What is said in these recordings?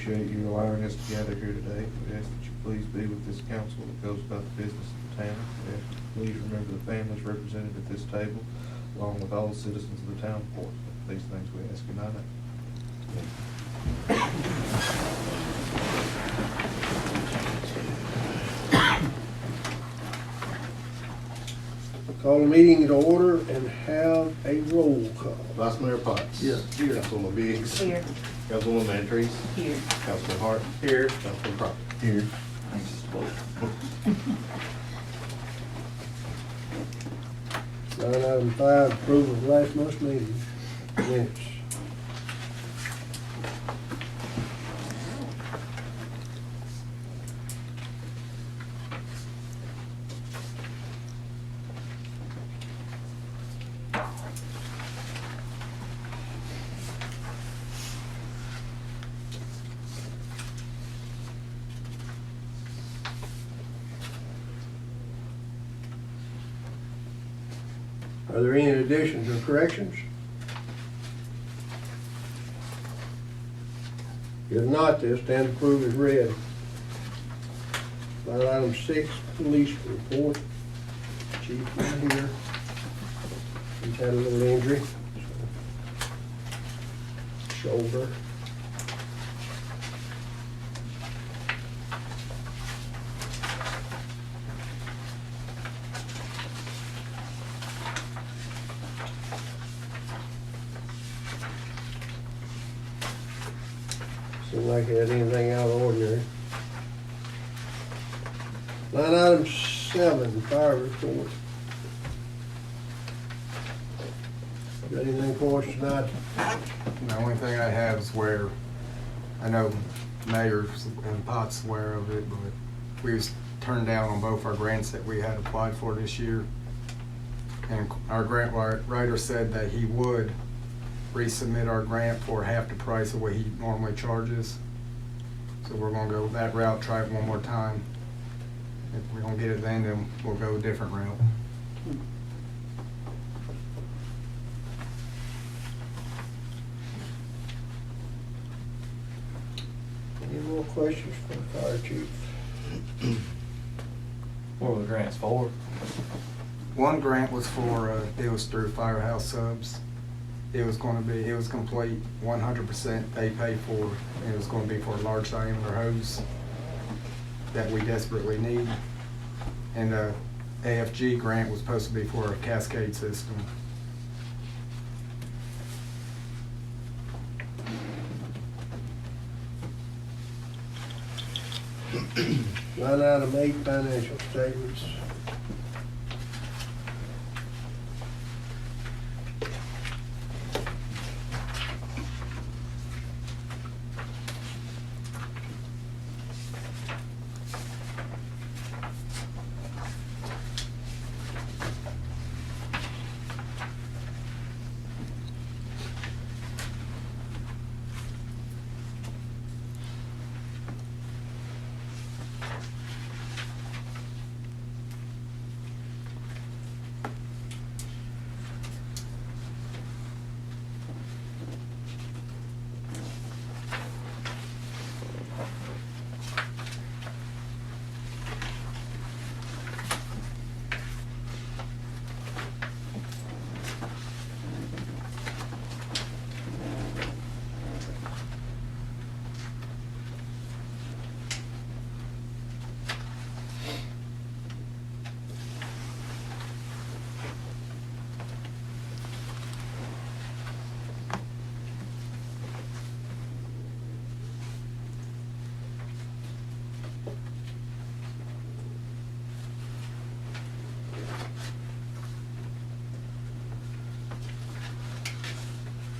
appreciate you allowing us to gather here today. We ask that you please be with this council that goes about the business of the town. We ask that you please remember the families represented at this table, along with all the citizens of the town of Portsmouth. These things we ask in thy name. Call the meeting to order and have a roll call. Vice Mayor Potts. Yes. Here. Councilwoman Biggs. Here. Councilwoman Mantries. Here. Councilman Hart. Here. Councilman Crockett. Here. Line item 5, approval of last month's meeting minutes. Are there any additions or corrections? If not, they'll stand approved as read. Line item 6, police report. Chief not here. He's had a little injury. Shoulder. Seemed like it had anything out of the ordinary. Line item 7, fire report. Got anything for us tonight? The only thing I have is where, I know Mayor and Potts aware of it, but we was turned down on both our grants that we had applied for this year. And our grant writer said that he would resubmit our grant for half the price of what he normally charges. So we're gonna go that route, try it one more time. If we don't get it then we'll go a different route. Any more questions for the fire chief? What were the grants for? One grant was for, it was through Firehouse Subs. It was complete 100%, they pay for, and it was gonna be for a large diameter hose that we desperately need. And the AFG grant was supposed to be for a cascade system. Line item 8, financial statements.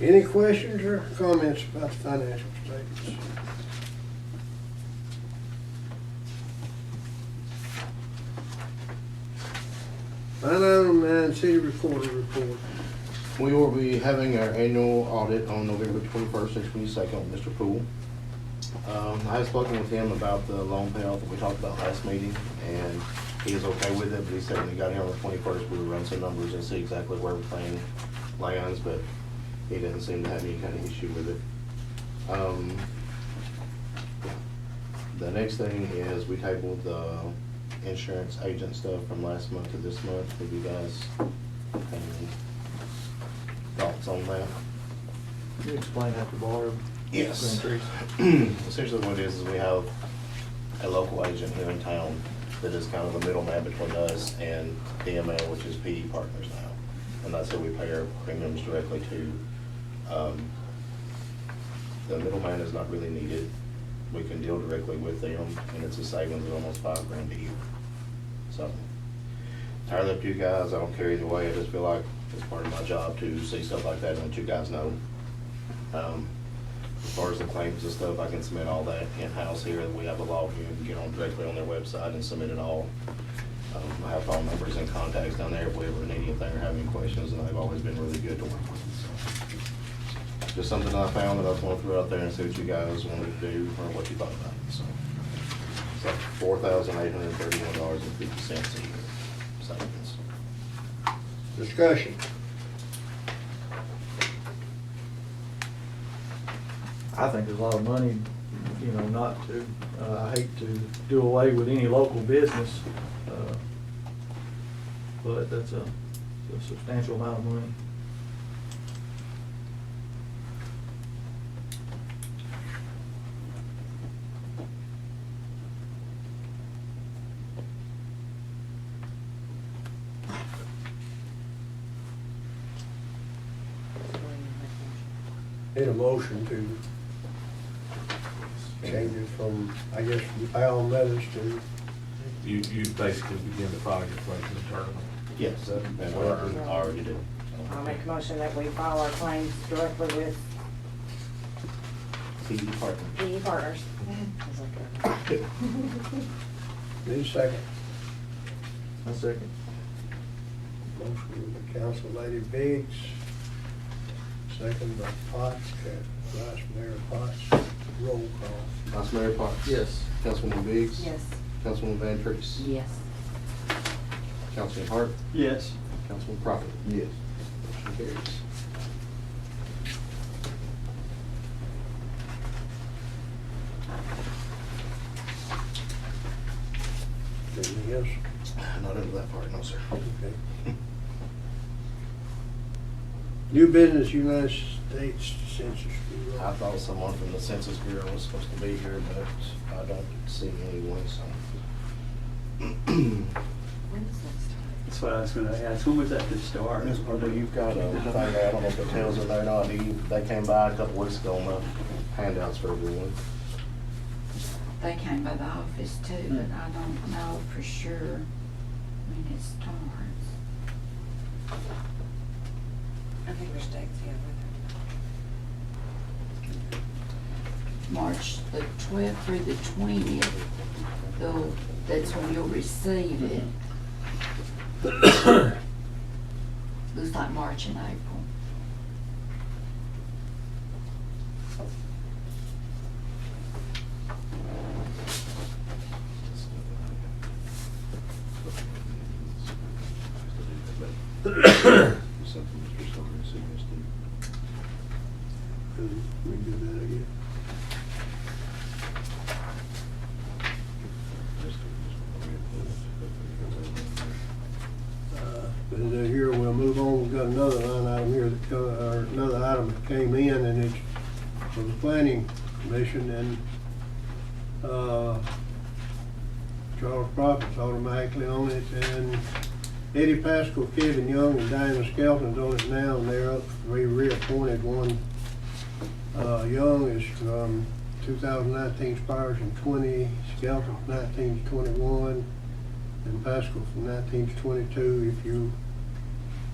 Any questions or comments about the financial statements? Line item 9, city recorder report. We will be having our annual audit on November 21st and 22nd with Mr. Poole. I have spoken with him about the loan payoff that we talked about last meeting, and he is okay with it, but he said when he got here on the 21st, we would run some numbers and see exactly where everything lands, but he didn't seem to have any kind of issue with it. The next thing is we tabled the insurance agent stuff from last month to this month. Have you guys have any thoughts on that? Can you explain that to Barb? Yes. Grand Essentially what it is we have a local agent here in town that is kind of the middleman between us and DML, which is PE Partners now. And that's who we pay our premiums directly to. The middleman is not really needed. We can deal directly with them, and it's a savings of almost $5,000 a year. So, tired up you guys, I don't care either way. I just feel like it's part of my job to see stuff like that and let you guys know. As far as the claims and stuff, I can submit all that in-house here. We have a login, get on directly on their website and submit it all. I have phone numbers and contacts down there if we ever need anything or have any questions, and they've always been really good to work with. So, just something I found that I just want to throw out there and see what you guys wanted to do or what you thought about it. So, it's like $4,831.50 a year savings. Discussion. I think there's a lot of money, you know, not to, I hate to do away with any local business, but that's a substantial amount of money. Need a motion to change it from, I guess, Powell Meadows to, You basically begin the project right from the tournament. Yes, and we already did. I'll make a motion that we file our claims directly with PE Partners. PE Partners. need a second. A second. Motion by Council Lady Biggs, second by Potts, Vice Mayor Potts, roll call. Vice Mayor Potts. Yes. Councilwoman Biggs. Yes. Councilwoman Van Treese. Yes. Councilman Hart. Yes. Councilman Prophet. Yes. Motion carries. Anything else? Not into that part, no, sir. Okay. New business, United States Census Bureau. I thought someone from the Census Bureau was supposed to be here, but I don't see anyone, so. That's what I was gonna ask, when was that to start? Ms. Purple, you've got a thing there, I don't know if it tells in there or not. They came by a couple weeks ago on the handouts for everyone. They came by the office too, but I don't know for sure when it starts. I think there's dates here with March the 12th through the 20th, though, that's when you'll receive it. Looks like March and April. We do that again. But here, we'll move on, we've got another line item here that, or another item that came in, and it's from the planning commission, and, Charles Prophet's automatically on it, and Eddie Pascal, Kevin Young, and Diana Skelton's on it now, and they're up, we reappointed one. Young is from 2019, expires in 20, Skelton from 19 to 21, and Pascal from 19 to 22, if you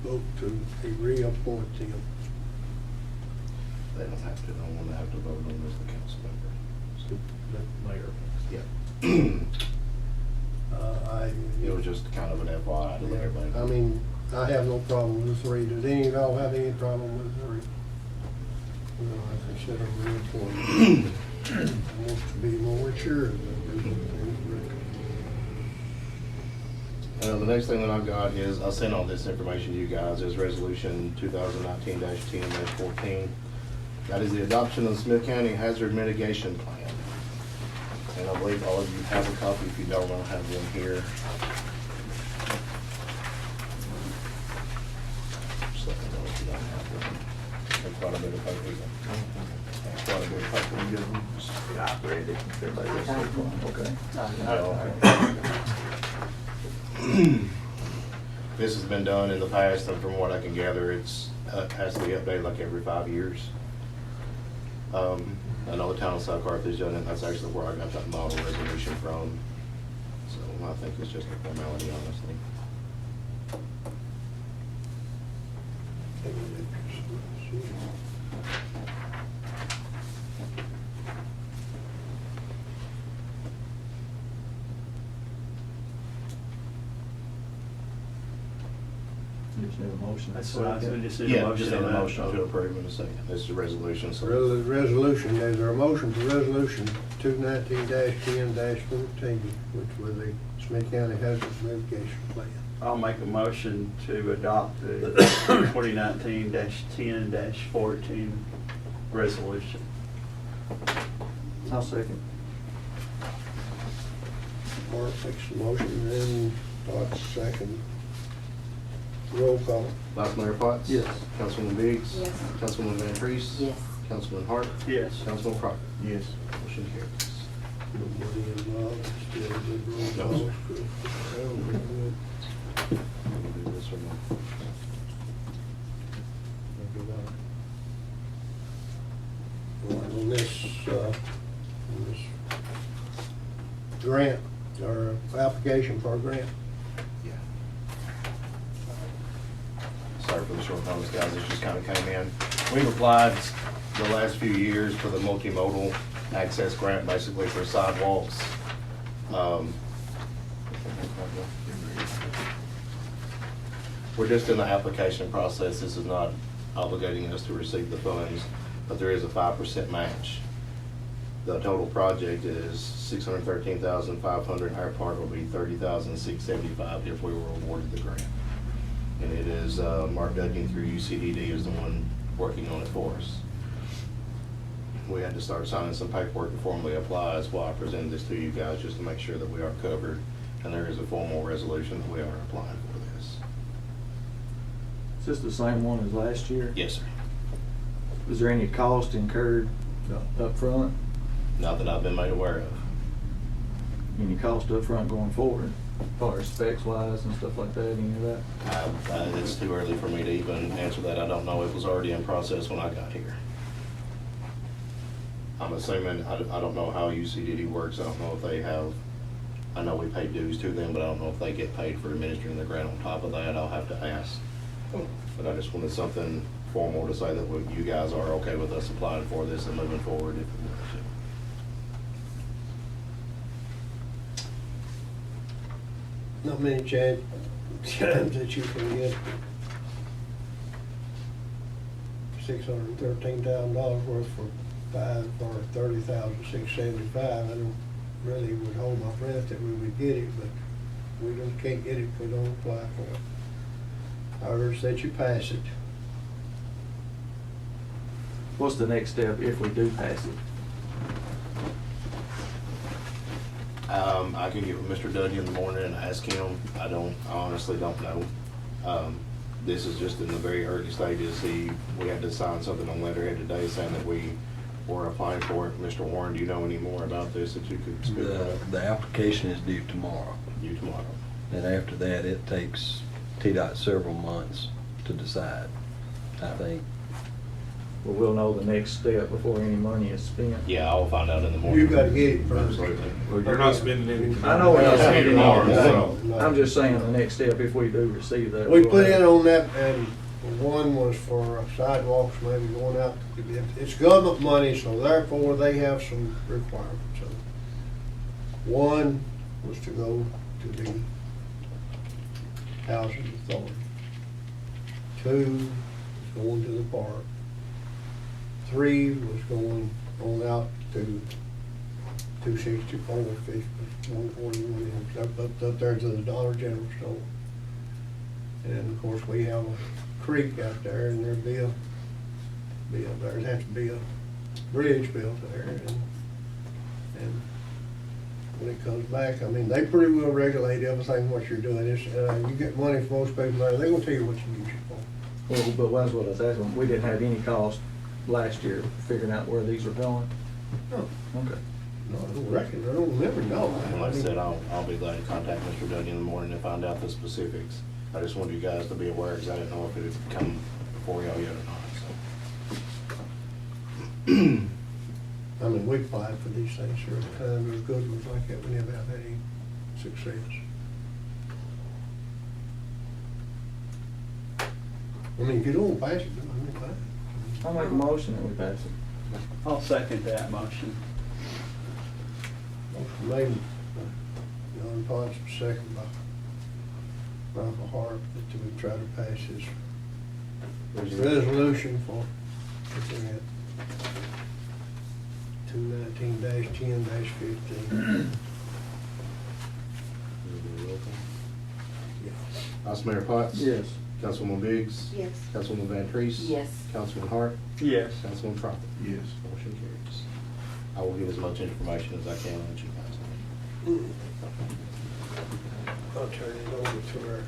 vote to reappoint them. They don't have to, the only one they have to vote on is the council member. The mayor. Yeah. It was just kind of an FYI to let everybody know. I mean, I have no problem with the three. Does any of y'all have any problem with the three? No, I consider them reappointed. I want to be more sure of The next thing that I've got is, I sent all this information to you guys, is resolution 2019-10-14. That is the adoption of the Smith County Hazard Mitigation Plan. And I believe all of you have a copy. If you don't, I'll have one here. Just let me know if you don't have one. There's quite a bit of paper. There's quite a bit of paper. Yeah, I read it. Everybody else has one. Okay. This has been done in the past, and from what I can gather, it's, has to be updated like every 5 years. I know the town of South Carthage done it, that's actually where I got that model resolution from. So I think it's just a formality, honestly. You just need a motion. That's what I was gonna just need a Yeah, motion just need on a that. motion to approve in a second. This is a resolution, so. Resolution, is there a motion for resolution 219-10-14, which was the Smith County Hazard Mitigation Plan? I'll make a motion to adopt the 2019-10-14 resolution. I'll second. Mark makes the motion, then Todd second. Roll call. Vice Mayor Potts? Yes. Councilwoman Biggs? Yes. Councilwoman Van Treese? Yes. Councilman Hart? Yes. Councilman Crockett? Yes. Motion carries. Nobody involved, still a good roll No, call. sir. Well, very good. We'll do this or not. We'll do that. On this grant, or application for a grant. Yeah. Sorry for the short notice, guys, this just kind of came in. We've applied the last few years for the multimodal access grant, basically for sidewalks. We're just in the application process. This is not obligating us to receive the funds, but there is a 5% match. The total project is $613,500. Our part will be $30,675 if we were awarded the grant. And it is, Mark Duggan through UCDD is the one working on it for us. We had to start signing some paperwork to formally apply. That's why I presented this to you guys, just to make sure that we are covered. And there is a formal resolution that we are applying for this. Is this the same one as last year? Yes, sir. Was there any cost incurred up front? Not that I've been made aware of. Any cost up front going forward, as far as specs wise and stuff like that, any of that? It's too early for me to even answer that. I don't know. It was already in process when I got here. I'm assuming, I don't know how UCDD works. I don't know if they have, I know we pay dues to them, but I don't know if they get paid for administering the grant on top of that. I'll have to ask. But I just wanted something formal to say that you guys are okay with us applying for this and moving forward if we want to. Not many times that you can get $613,000 worth for $30,675. I don't really would hold my breath that we would get it, but we just can't get it if we don't apply for it. I urge that you pass it. What's the next step if we do pass it? I can get with Mr. Dudley in the morning and ask him. I honestly don't know. This is just in the very early stages. We had to sign something on letterhead today saying that we were applying for it. Mr. Warren, do you know any more about this that you could speak about? The application is due tomorrow. Due tomorrow. And after that, it takes TDOT several months to decide, I think. Well, we'll know the next step before any money is spent. Yeah, I'll find out in the morning. You gotta get it first. Absolutely. Well, you're not spending any. I know we're not spending tomorrow, any so. I'm just saying the next step, if we do receive that. We we'll put have- in on that, and one was for sidewalks, maybe going out. It's government money, so therefore they have some requirements. So one was to go to the housing authority. Two was going to the park. Three was going on out to 264, 141, up there to the Dollar General store. And then, of course, we have a creek out there, and there'd there'd have to be a bridge built there, and when it comes back. I mean, they pretty well regulate everything what you're doing. It's, you get money from most people, they're gonna tell you what you use it for. Well, but that's what I was asking. We didn't have any cost last year figuring out where these are going. No, Okay. no, I don't reckon, I don't remember, no. And like I said, I'll be glad to contact Mr. Dudley in the morning and find out the specifics. I just wanted you guys to be aware, because I didn't know if it had come before y'all yet or not, so. I mean, we applied for these things here at the time, there was good ones like that, we never have had any success. I mean, if you don't pass it, I mean, fine. I'll make a motion that we pass it. I'll second that motion. Motion made, John Potts, second by Michael Hart, that we try to pass this resolution for, what's in it? 219-10-15. Yeah. Vice Mayor Potts? Yes. Councilwoman Biggs? Yes. Councilwoman Van Treese? Yes. Councilman Hart? Yes. Councilman Crawford? Yes. Motion carries. I will get as much information as I can on you guys. I'll turn it over to her.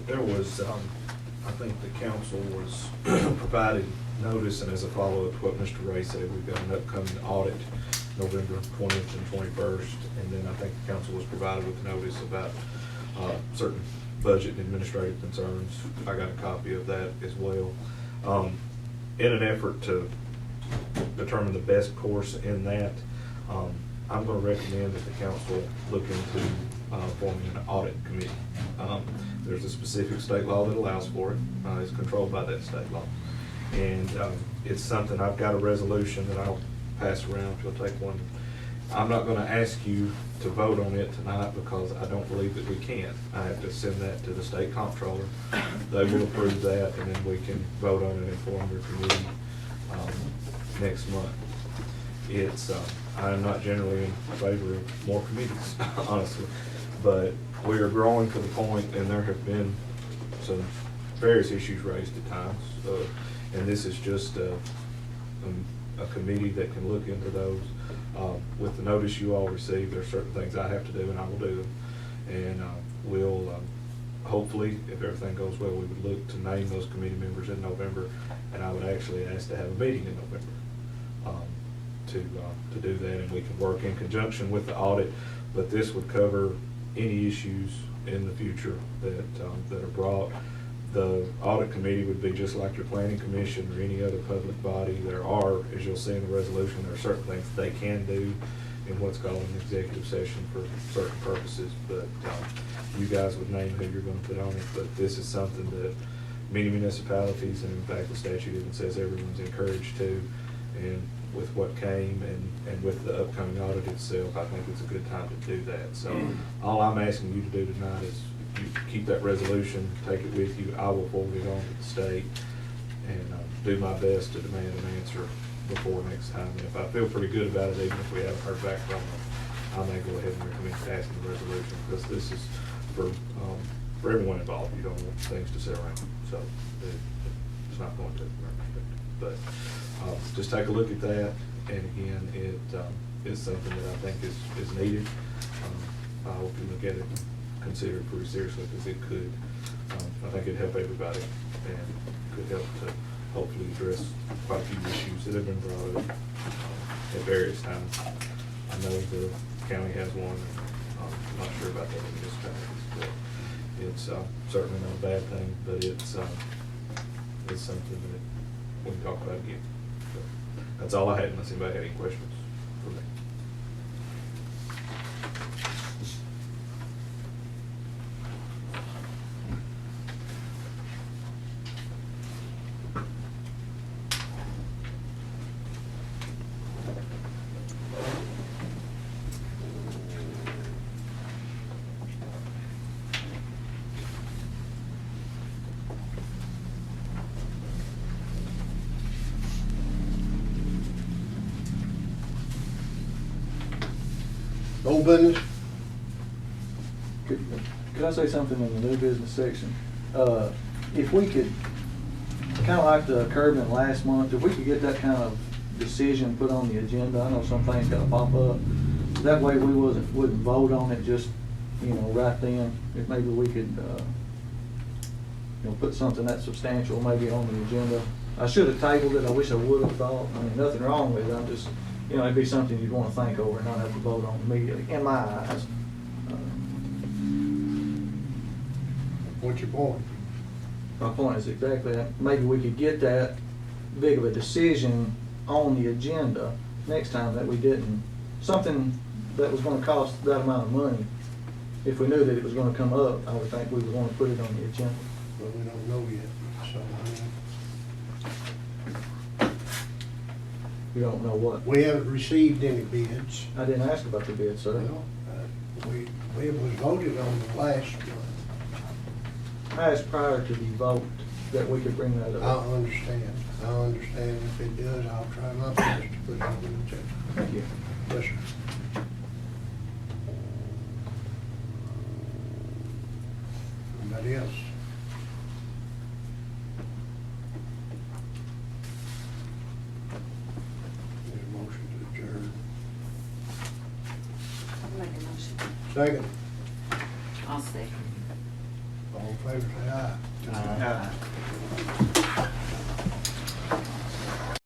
There was, I think the council was provided notice, and as a follow-up to what Mr. Ray said, we've got an upcoming audit November 20th and 21st, and then I think the council was provided with notice about certain budget and administrative concerns. I got a copy of that as well. In an effort to determine the best course in that, I'm going to recommend that the council look into forming an audit committee. There's a specific state law that allows for it. It's controlled by that state law. And it's something, I've got a resolution that I'll pass around, if you'll take one. I'm not going to ask you to vote on it tonight because I don't believe that we can. I have to send that to the state comptroller. They will approve that, and then we can vote on it and form your committee next month. It's, I'm not generally in favor of more committees, honestly, but we are growing to the point, and there have been some various issues raised at times, and this is just a committee that can look into those. With the notice you all received, there are certain things I have to do, and I will do them. And we'll, hopefully, if everything goes well, we would look to name those committee members in November, and I would actually ask to have a meeting in November to do that, and we can work in conjunction with the audit. But this would cover any issues in the future that are brought. The audit committee would be just like your planning commission or any other public body. There are, as you'll see in the resolution, there are certain things they can do in what's called an executive session for certain purposes, but you guys would name who you're going to put on it. But this is something that many municipalities, and in fact the statute even says everyone's encouraged to, and with what came and with the upcoming audit itself, I think it's a good time to do that. So all I'm asking you to do tonight is you keep that resolution, take it with you. I will forward it on to the state and do my best to demand an answer before next time. And if I feel pretty good about it, even if we haven't heard back from them, I may go ahead and recommend passing the resolution, because this is for everyone involved. You don't want things to sit around, so it's not going to, from our perspective. But just take a look at that, and again, it is something that I think is needed. I hope you look at it and consider it pretty seriously, because it could, I think it'd help everybody, and could help to hopefully address quite a few issues that have been brought up at various times. I know the county has one. I'm not sure about the other municipalities, but it's certainly not a bad thing, but it's something that we can talk about again. So that's all I had, unless anybody had any questions for me. Old business? Could I say something in the new business section? If we could, kind of like the curbing last month, if we could get that kind of decision put on the agenda, I know some things gotta pop up, That way we wouldn't vote on it just, you know, right then. If maybe we could, you know, put something that substantial maybe on the agenda. I should have tabled it, I wish I would have thought, I mean, nothing wrong with it, I'm just, you know, it'd be something you'd wanna think over and not have to vote on immediately, in my eyes. What's your point? My point is exactly that, maybe we could get that big of a decision on the agenda next time that we didn't, something that was gonna cost that amount of money. If we knew that it was gonna come up, I would think we would wanna put it on the agenda. But we don't know yet, so, We don't know what. we haven't received any bids. I didn't ask about the bid, sir. Well, we was voted on the last one. I asked prior to the vote that we could bring that I up. understand. If it does, I'll try my best to put it on the agenda. Thank you. Yes, sir. Anybody else? Need a motion to adjourn. Make a motion. Second, I'll second. all in favor, say aye. Aye.